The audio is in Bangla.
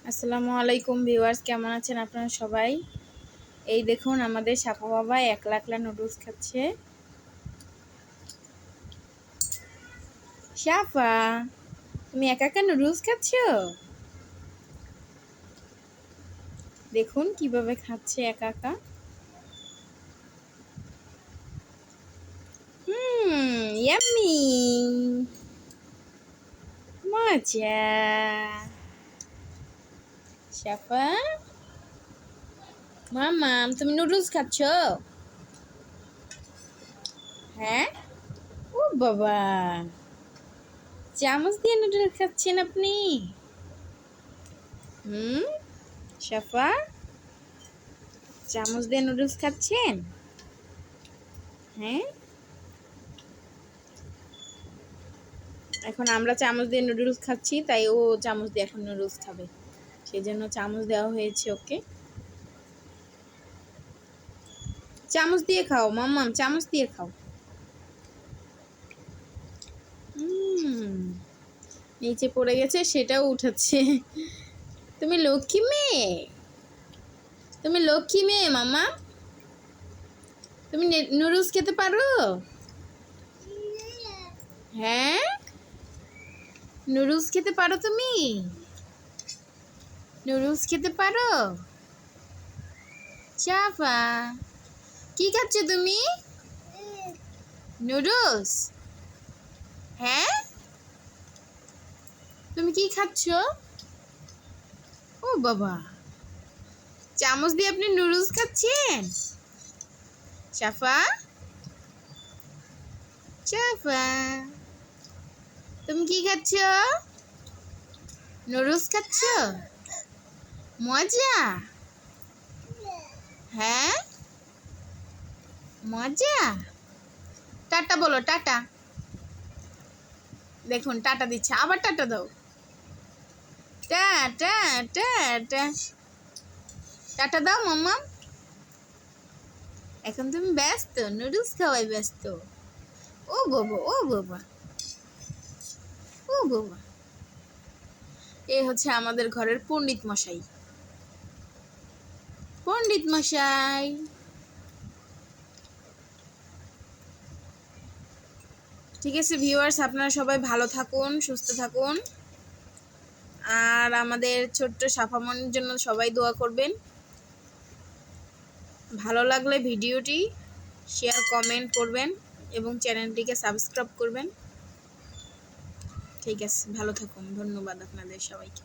আসসালামু আলাইকুম ভিউয়ার্স, কেমন আছেন আপনারা সবাই? এই দেখুন আমাদের সাপা বাবা একলা একলা নুডলস খাচ্ছে। সাপা, তুমি একা একা নুডলস খাচ্ছ? দেখুন কিভাবে খাচ্ছে একা একা। ইয়াম্মি, মজা। সাপা, মামা, তুমি নুডলস খাচ্ছ? হ্যাঁ, ও বাবা, চামচ দিয়ে নুডলস খাচ্ছেন আপনি? সাফা, চামচ দিয়ে নুডলস খাচ্ছেন? হ্যাঁ, এখন আমরা চামচ দিয়ে নুডলস খাচ্ছি, তাই ও চামচ দিয়ে এখন নুডলস খাবে, সেই জন্য চামচ দেওয়া হয়েছে ওকে। চামচ দিয়ে খাও মাম্মাম, চামচ দিয়ে খাও। নিচে পড়ে গেছে, সেটাও উঠাচ্ছে। তুমি লক্ষ্মী মেয়ে, তুমি লক্ষ্মী মেয়ে মাম্মা। তুমি নুডলস খেতে পারো? হ্যাঁ, নুডলস খেতে পারো তুমি? নুডলস খেতে পারো? চাপা, কি খাচ্ছ তুমি? নুডলস? হ্যাঁ, তুমি কি খাচ্ছ? ও বাবা, চামচ দিয়ে আপনি নুডলস খাচ্ছেন? চাফা, চাফা, তুমি কি খাচ্ছ? নুডলস খাচ্ছ? মজা? হ্যাঁ, মজা। টাটা বলো, টাটা। দেখুন টাটা দিচ্ছে, আবার টাটা দাও। টাটা, টাটা, টাটা দাও মাম্মা। এখন তুমি ব্যস্ত, নুডলস খাওয়াই ব্যস্ত। ও বাবা, ও বাবা, ও বাবা। এ হচ্ছে আমাদের ঘরের পণ্ডিত মশাই। পণ্ডিত মশাই। ঠিক আছে ভিউয়ার্স, আপনারা সবাই ভালো থাকুন, সুস্থ থাকুন, আর আমাদের ছোট্ট সাফামনির জন্য সবাই দোয়া করবেন। ভালো লাগলে ভিডিওটি শেয়ার কমেন্ট করবেন এবং চ্যানেলটিকে সাবস্ক্রাইব করবেন। ঠিক আছে, ভালো থাকুন, ধন্যবাদ আপনাদের সবাইকে।